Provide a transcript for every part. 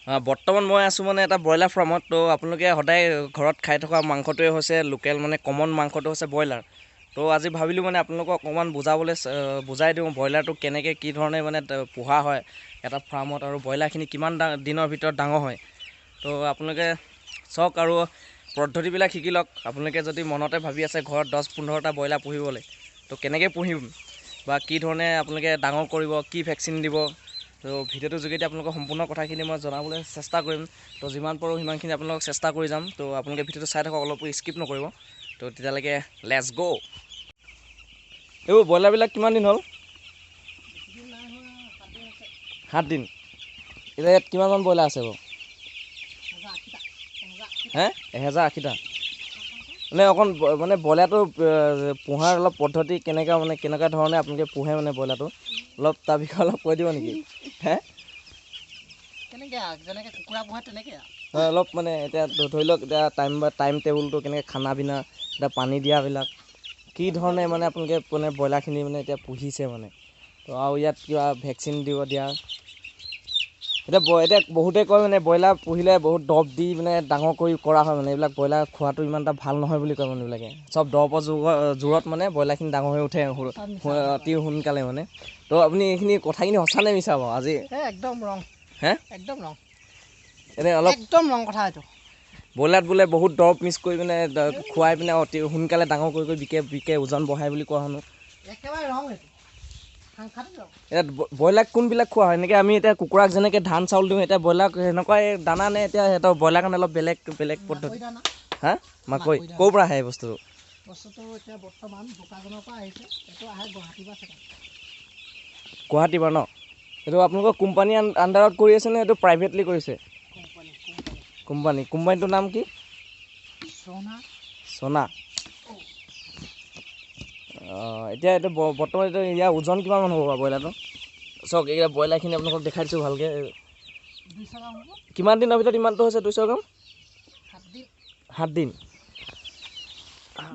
বৰ্তমান মই আছোঁ মানে এটা ব্ৰইলাৰ ফাৰ্মত। তো আপোনালোকে সদায় ঘৰত খাই থকা মাংসটোৱে হৈছে লোকেল, মানে কমন মাংসটো হৈছে ব্ৰইলাৰ। তো আজি ভাবিলোঁ মানে আপোনালোকক অকণমান বুজাই দিওঁ ব্ৰইলাৰটো কেনেকৈ কি ধৰণে মানে পোহা হয় এটা ফাৰ্মত, আৰু ব্ৰইলাৰখিনি কিমান দিনৰ ভিতৰত ডাঙৰ হয়। তো আপোনালোকে চাওক আৰু পদ্ধতিবিলাক শিকি লওক। আপোনালোকে যদি মনতে ভাবি আছে ঘৰত 10-15টা ব্ৰইলাৰ পুহিবলৈ, তো কেনেকৈ পুহিম বা কি ধৰণে আপোনালোকে ডাঙৰ কৰিব, কি ভেকচিন দিব, তো ভিডিঅ'টোৰ যোগেদি আপোনালোকক সম্পূৰ্ণ কথাখিনি মই জনাবলৈ চেষ্টা কৰিম। তো যিমান পাৰোঁ সিমানখিনি আপোনালোকক চেষ্টা কৰি যাম। তো আপোনালোকে ভিডিঅ'টো চাই থাকক, অলপো স্কিপ নকৰিব। তো তেতিয়ালৈকে লেটছ গ'। এইবোৰ ব্ৰইলাৰবিলাক কিমান দিন হ'ল? 7 দিন। এতিয়া ইয়াত কিমানমান ব্ৰইলাৰ আছে বাৰু? 1080টা। মানে অকণ মানে ব্ৰইলাৰটো পোহাৰ অলপ পদ্ধতি কেনেকুৱা ধৰণে আপোনালোকে পোহে মানে ব্ৰইলাৰটো, অলপ তাৰ বিষয়ে অলপ কৈ দিব নেকি? যেনেকৈ কুকুৰা পোহে তেনেকৈ হয়, অলপ মানে এতিয়া ধৰি লওক এতিয়া টাইম টেবুলটো কেনেকৈ, খানা পিনা, এতিয়া পানী দিয়াবিলাক কি ধৰণে মানে আপোনালোকে মানে ব্ৰইলাৰখিনি মানে এতিয়া পুহিছে মানে, তো আৰু ইয়াত কিবা ভেকচিন দিয়া। এতিয়া বহুতে কয় মানে ব্ৰইলাৰ পুহিলে বহুত দৰৱ দি মানে ডাঙৰ কৰা হয় মানে, এইবিলাক ব্ৰইলাৰ খোৱাটো ইমান এটা ভাল নহয় বুলি কয় মানুহবিলাকে। চব দৰৱৰ জোৰত মানে ব্ৰইলাৰখিনি ডাঙৰ হৈ উঠে অতি সোনকালে মানে। তো আপুনি এইখিনি কথাখিনি সঁচা নে মিছা বাৰু আজি? একদম ৰং। একদম ৰং। এনে অলপ একদম ৰং কথা এইটো। ব্ৰইলাৰত বোলে বহুত দৰৱ মিক্স কৰি পিনে খুৱাই পিনে অতি সোনকালে ডাঙৰ কৰি বিকে, ওজন বঢ়াই বুলি কোৱা শুনো। একেবাৰে ৰং এইটো, সাংঘাতিক ৰং। এতিয়া ব্ৰইলাৰক কোনবিলাক খোৱা হয়? এনেকৈ আমি এতিয়া কুকুৰাক যেনেকৈ ধান চাউল দিওঁ, এতিয়া ব্ৰইলাৰক সেনেকুৱাই দানা নে? এতিয়া সিহঁতৰ ব্ৰইলাৰ কাৰণে অলপ বেলেগ পদ্ধতি। মাকৈ ক'ৰ পৰা আহে এই বস্তুটো? এতিয়া বৰ্তমান বোকাজানৰ পৰা আহিছে, এইটো আহে গুৱাহাটীৰ পৰা চাগে। গুৱাহাটীৰ পৰা ন? এইটো আপোনালোকৰ কোম্পানীৰ আণ্ডাৰত কৰি আছে নে এইটো প্ৰাইভেটলি কৰিছে? কোম্পানীটোৰ নাম কি? সোনা। এতিয়া এইটো বৰ্তমান ইয়াৰ ওজন কিমানমান হ'ব বাৰু ব্ৰইলাৰটো? চাওক এতিয়া ব্ৰইলাৰখিনি আপোনালোকক দেখাই দিছোঁ ভালকৈ। 200 গ্ৰাম হ'ব। কিমান দিনৰ ভিতৰত ইমানটো হৈছে 200 গ্ৰাম? 7 দিন।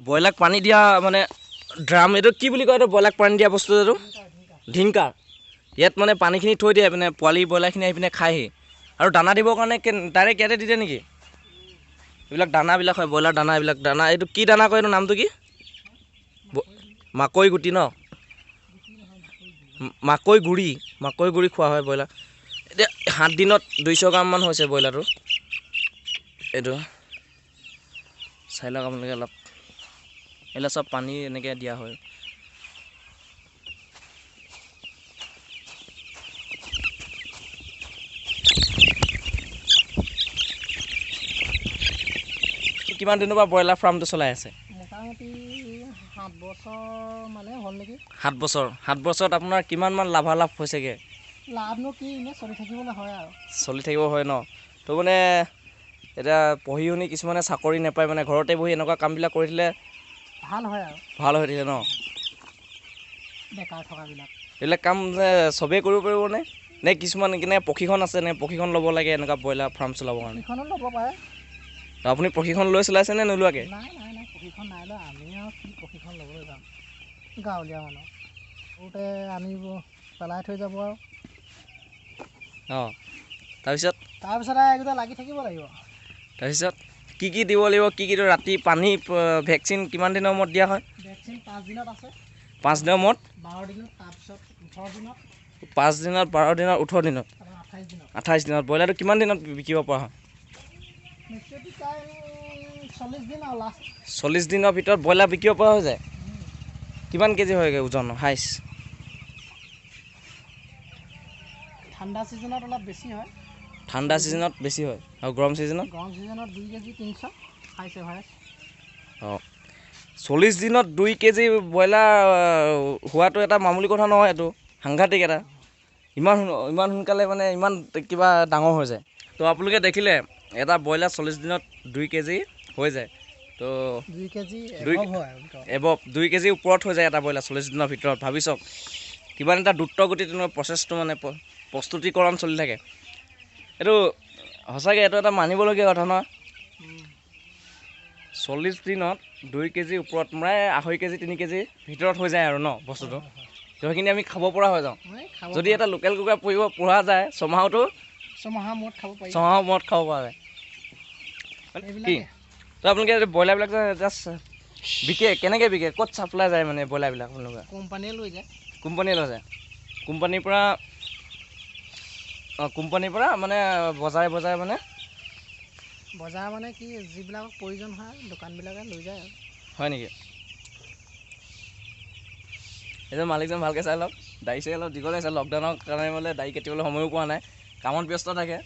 ব্ৰইলাৰক পানী দিয়া মানে ড্ৰাম, এইটো কি বুলি কয় এইটো ব্ৰইলাৰক পানী দিয়া বস্তু? এইটো ঢিংকাৰ। ইয়াত মানে পানীখিনি থৈ দিয়ে মানে পোৱালি ব্ৰইলাৰখিনি আহি পিনে খাইহি। আৰু দানা দিবৰ কাৰণে ডাইৰেক্ট ইয়াতে দি দিয়ে নেকি? এইবিলাক দানাবিলাক হয়, ব্ৰইলাৰ দানা, এইবিলাক দানা। এইটো কি দানা কয়, এইটো নামটো কি? মাকৈ গুটি ন? মাকৈ গুড়ি খোৱা হয় ব্ৰইলাৰ। এতিয়া 7 দিনত 200 গ্ৰামমান হৈছে ব্ৰইলাৰটো। এইটো চাই লওক আপোনালোকে অলপ। এইবিলাক চব পানী এনেকৈ দিয়া হয়। কিমান দিনৰ পৰা ব্ৰইলাৰ ফাৰ্মটো চলাই আছে? মোটামুটি 7 বছৰ মানে হ'ল নেকি। 7 বছৰ। 7 বছৰত আপোনাৰ কিমানমান লাভালাভ হৈছেগৈ? লাভনো কি, এনেই চলি থাকিবলৈ হয় আৰু। চলি থাকিব হয় ন? তো মানে এতিয়া পঢ়ি শুনি কিছুমানে চাকৰি নাপায়, মানে ঘৰতে বহি এনেকুৱা কামবিলাক কৰি দিলে ভাল হয় আৰু। ভাল হৈ থাকে ন? বেকাৰ থকাবিলাক। এইবিলাক কাম চবেই কৰিব পাৰিবনে? নে কিছুমান কেনেকৈ প্ৰশিক্ষণ আছে, নে প্ৰশিক্ষণ ল'ব লাগে এনেকুৱা ব্ৰইলাৰ ফাৰ্ম চলাবৰ কাৰণে? প্ৰশিক্ষণো ল'ব পাৰে। আপুনি প্ৰশিক্ষণ লৈ চলাইছে নে নোলোৱাকৈ? নাই, প্ৰশিক্ষণ নাই লোৱা। আমি আৰু কি প্ৰশিক্ষণ ল'বলৈ যাম, গাঁৱলীয়া মানুহ। সৰুতে আনিব, পেলাই থৈ যাব আৰু। তাৰপিছত আৰু এইকেইটা লাগি থাকিব লাগিব। তাৰপিছত কি দিব লাগিব? কি ৰাতি পানী ভেকচিন কিমান দিনৰ মূৰত দিয়া হয়? ভেকচিন 5 দিনত আছে। 5 দিনৰ মূৰত? 12 দিনত, তাৰপিছত 18 দিনত। 5 দিনত, 12 দিনত, 18 দিনত। 28 দিনত। ব্ৰইলাৰটো কিমান দিনত বিকিব পৰা হয়? 40 দিন আৰু লাষ্ট। 40 দিনৰ ভিতৰত ব্ৰইলাৰ বিকিব পৰা হৈ যায়? কিমান কেজি হয়গৈ ওজন হাইচ? ঠাণ্ডা ছিজনত অলপ বেছি হয়। ঠাণ্ডা ছিজনত বেছি হয়, আৰু গৰম ছিজনত? 2 কেজি 300 হাইচ এভাৰেজ। 40 দিনত 2 কেজি ব্ৰইলাৰ হোৱাটো এটা মামুলি কথা নহয়, এইটো সাংঘাতিক এটা। ইমান সোনকালে মানে ইমান কিবা ডাঙৰ হৈ যায়। তো আপোনালোকে দেখিলে এটা ব্ৰইলাৰ 40 দিনত 2 কেজি হৈ যায়। তো 2 কেজি এবভ 2 কেজিৰ ওপৰত হৈ যায় এটা ব্ৰইলাৰ 40 দিনৰ ভিতৰত। ভাবি চাওক কিমান এটা দ্ৰুতগতিত প্ৰচেছটো মানে প্ৰস্তুতিকৰণ চলি থাকে। এইটো সঁচাকৈ এইটো এটা মানিবলগীয়া কথা নহয়। 40 দিনত 2 কেজিৰ ওপৰত, মানে 2.5 কেজি 3 কেজিৰ ভিতৰত হৈ যায় আৰু ন বস্তুটো। তো সেইখিনি আমি খাব পৰা হৈ যাওঁ। যদি এটা লোকেল কুকুৰা পোহা যায়, ছমাহতো ছমাহৰ মূৰত খাব পাৰি। ছমাহৰ মূৰত খাব পৰা যায় মানে কি এইবিলাকে তো আপোনালোকে ব্ৰইলাৰবিলাক জাষ্ট বিকে কেনেকৈ বিকে ক'ত ছাপ্লাই যায় মানে ব্ৰইলাৰবিলাক আপোনালোকে কোম্পানীয়ে লৈ যায়। কোম্পানীয়ে লৈ যায় কোম্পানীৰ পৰা মানে বজাৰে মানে বজাৰ মানে কি যিবিলাকক প্ৰয়োজন হয় দোকানবিলাকে লৈ যায় আৰু। হয় নেকি এজন মালিকজন ভালকৈ চাই লওক দাড়ি চাৰি অলপ দীঘল আছে লকডাউনৰ কাৰণে বোলে দাড়ি কাটিবলৈ সময়ো পোৱা নাই কামত ব্যস্ত থাকে